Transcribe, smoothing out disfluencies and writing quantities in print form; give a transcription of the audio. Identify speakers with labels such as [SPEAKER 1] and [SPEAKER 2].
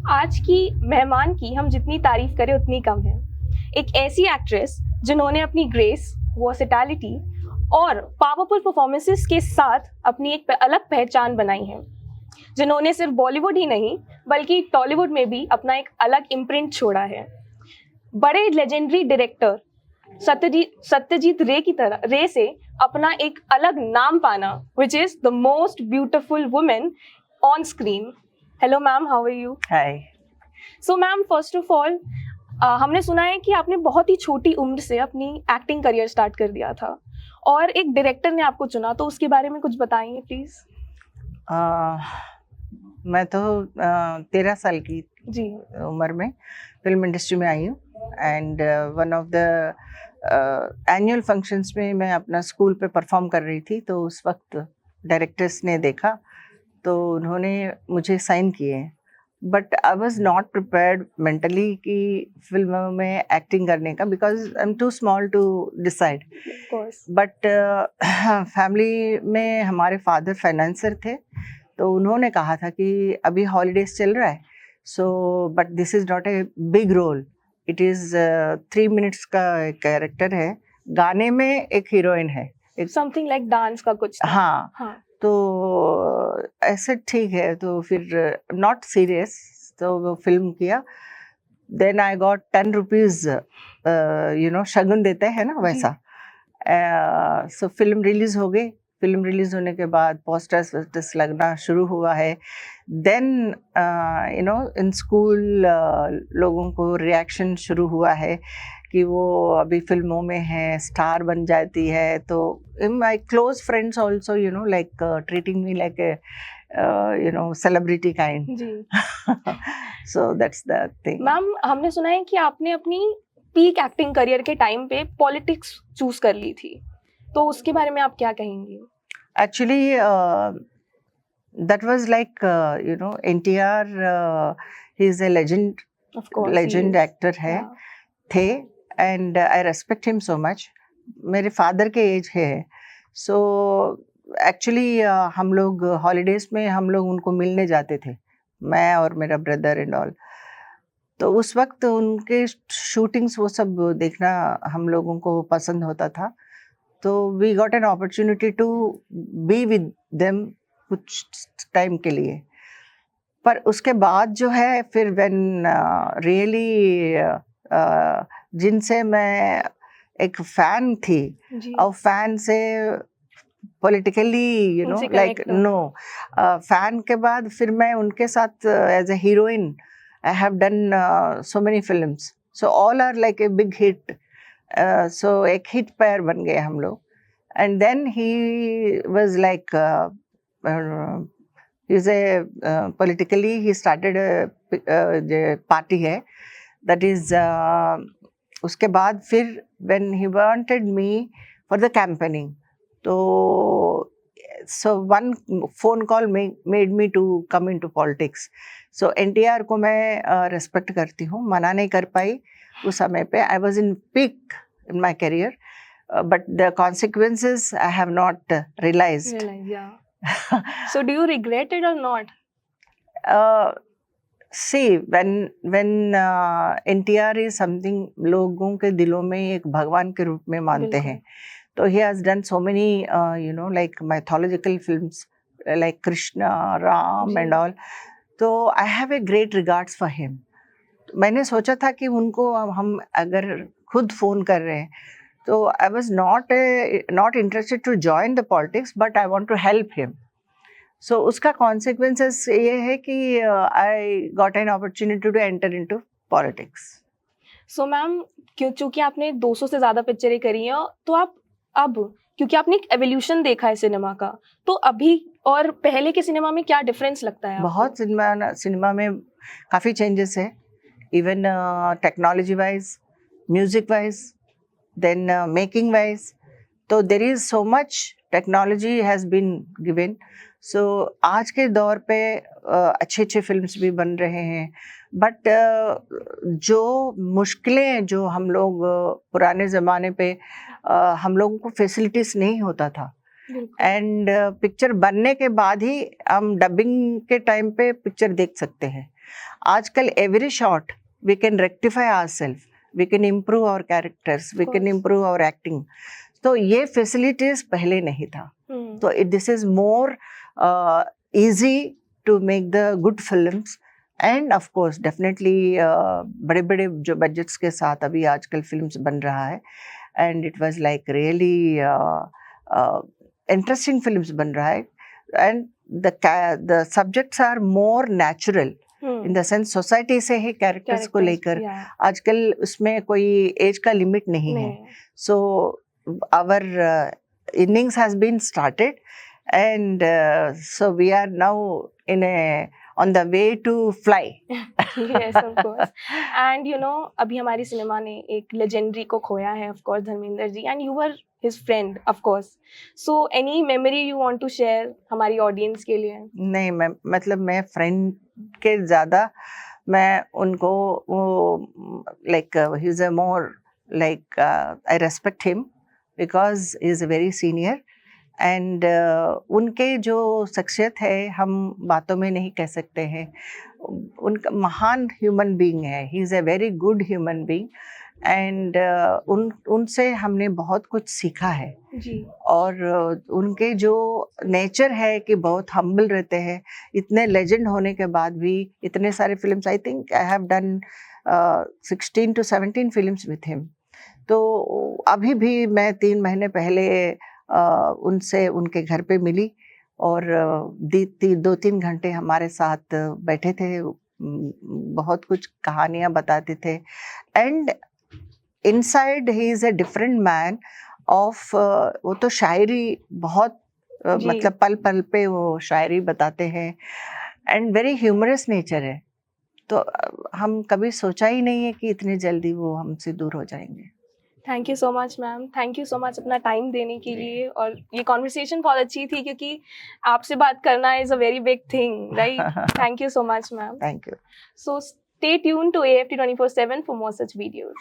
[SPEAKER 1] आज की मेहमान की हम जितनी तारीफ करें उतनी कम है। एक ऐसी एक्ट्रेस जिन्होंने अपनी ग्रेस, वर्सेटैलिटी और पावरफुल परफॉर्मेंसेस के साथ अपनी एक अलग पहचान बनाई है, जिन्होंने सिर्फ बॉलीवुड ही नहीं बल्कि टॉलीवुड में भी अपना एक अलग इम्प्रिंट छोड़ा है। बड़े लेजेंडरी डायरेक्टर सत्यजीत रे से अपना एक अलग नाम पाना, which is the most beautiful women on screen. Hello ma'am, how are you?
[SPEAKER 2] Hi.
[SPEAKER 1] So ma'am, first of all हमने सुना है कि आपने बहुत ही छोटी उम्र से अपनी एक्टिंग करियर स्टार्ट कर दिया था और एक डायरेक्टर ने आपको चुना, तो उसके बारे में कुछ बताएंगे प्लीज?
[SPEAKER 2] मैं तो 13 साल की
[SPEAKER 1] जी।
[SPEAKER 2] उम्र में फिल्म इंडस्ट्री में आई हूँ and one of the annual functions में मैं अपना स्कूल पे परफॉर्म कर रही थी, तो उस वक्त डायरेक्टर्स ने देखा तो उन्होंने मुझे साइन किए। But I was not prepared mentally कि फिल्मों में एक्टिंग करने का, because I am too small to decide. But family में हमारे फादर फाइनेंसर थे, तो उन्होंने कहा था कि अभी हॉलीडेज चल रहा है, so but this is not a big role, it is 3 minutes का कैरेक्टर है, गाने में एक हीरोइन है, एक
[SPEAKER 1] समथिंग लाइक डांस का कुछ था।
[SPEAKER 2] हाँ। तो ऐसे ठीक है, तो फिर नॉट सीरियस, तो वो फिल्म किया। देन आई गॉट 10 रुपीज़, शगुन देते हैं ना वैसा। सो फिल्म रिलीज हो गई। फिल्म रिलीज होने के बाद पोस्टर्स वोस्टर्स लगना शुरू हुआ है। देन इन स्कूल लोगों को रिएक्शन शुरू हुआ है कि वो अभी फिल्मों में है, स्टार बन जाती है। तो my close friends also like treating me like a celebrity kind. So that's the thing.
[SPEAKER 1] Ma'am, हमने सुना है कि आपने अपनी पीक एक्टिंग करियर के टाइम पे पॉलिटिक्स चूज कर ली थी, तो उसके बारे में आप क्या कहेंगी?
[SPEAKER 2] Actually that was like NTR, he is a legend,
[SPEAKER 1] Of course,
[SPEAKER 2] legend actor है, थे, and I respect him so much. मेरे फादर के एज है, so एक्चुअली हम लोग हॉलीडेज में हम लोग उनको मिलने जाते थे, मैं और मेरा ब्रदर एंड ऑल। तो उस वक्त उनके शूटिंग्स वो सब देखना हम लोगों को पसंद होता था, तो we got an opportunity to be with them कुछ टाइम के लिए। पर उसके बाद जो है फिर व्हेन रियली जिनसे मैं एक फैन थी और फैन से पॉलिटिकली लाइक नो, फैन के बाद फिर मैं उनके साथ as a heroine I have done so many films, so all are like a big hit, so एक हिट पेयर बन गए हम लोग। And then he was like he's a politically he started a party है, that is उसके बाद फिर when he wanted me for the campaigning, तो so one phone call made me to come into politics. So NTR को मैं respect करती हूँ, मना नहीं कर पाई उस समय पे। I was in peak in my career, but the consequences I have not realized.
[SPEAKER 1] Yeah. So do you regret it or not?
[SPEAKER 2] See, when NTR is something लोगों के दिलों में एक भगवान के रूप में मानते हैं, तो he has done so many like mythological films like Krishna, Ram and all, तो I have a great regards for him. मैंने सोचा था कि उनको हम अगर खुद फोन कर रहे हैं, तो I was not interested to join the politics, but I want to help him. So उसका consequences ये है कि I got an opportunity to enter into politics.
[SPEAKER 1] So ma'am, क्योंकि आपने 200 से ज़्यादा पिक्चरें करी हैं, तो आप अब क्योंकि आपने एक एवोल्यूशन देखा है सिनेमा का, तो अभी और पहले के सिनेमा में क्या डिफरेंस लगता है आपको?
[SPEAKER 2] बहुत सिनेमा में काफ़ी चेंजेस है, even technology wise, music wise, then making wise, तो there is so much technology has been given. So आज के दौर पे अच्छे अच्छे फिल्म्स भी बन रहे हैं, बट जो मुश्किलें जो हम लोग पुराने ज़माने पे हम लोगों को फैसिलिटीज़ नहीं होता था, एंड पिक्चर बनने के बाद ही हम डबिंग के टाइम पे पिक्चर देख सकते हैं. आजकल every shot we can rectify ourself, we can improve our characters, we can improve our acting. तो ये फैसिलिटीज पहले नहीं था. तो this is more easy to make the good films. And of course definitely बड़े बड़े जो बजट्स के साथ अभी आजकल फिल्म्स बन रहा है, and it was like really interesting films बन रहा है, and the subjects are more natural in the sense society से ही कैरेक्टर्स को लेकर आजकल उसमें कोई एज का लिमिट नहीं है. So our innings has been started, and so we are now on the way to fly.
[SPEAKER 1] Yes, of course. And you know, अभी हमारी सिनेमा ने एक लेजेंडरी को खोया है, of course, Dharmendra ji, and you were his friend, of course. So any memory you want to share हमारी audience के लिए?
[SPEAKER 2] नहीं, मतलब मैं फ्रेंड के ज़्यादा मैं उनको वो like he is a more like I respect him because he is a very senior. And उनके जो शख्सियत है हम बातों में नहीं कह सकते हैं. उनका महान ह्यूमन बीइंग है, he is a very good human being, and उनसे हमने बहुत कुछ सीखा है
[SPEAKER 1] जी. और
[SPEAKER 2] उनके जो नेचर है कि बहुत हम्बल रहते हैं. इतने लेजेंड होने के बाद भी इतने सारे films, I think I have done 16 to 17 films with him. तो अभी भी मैं 3 महीने पहले उनसे उनके घर पे मिली और 2-3 घंटे हमारे साथ बैठे थे. बहुत कुछ कहानियाँ बताते थे, and inside he is a different man of. वो तो शायरी बहुत मतलब पल पल पे वो शायरी बताते हैं, एंड वेरी ह्यूमरस नेचर है. तो हम कभी सोचा ही नहीं है कि इतनी जल्दी वो हमसे दूर हो जाएंगे.
[SPEAKER 1] Thank you so much ma'am, thank you so much अपना टाइम देने के लिए. और ये कॉन्वर्सेशन बहुत अच्छी थी क्योंकि आपसे बात करना is a very big thing, right? Thank you so much ma'am.
[SPEAKER 2] Thank you.
[SPEAKER 1] So stay tune to AFT 24/7 for more such videos.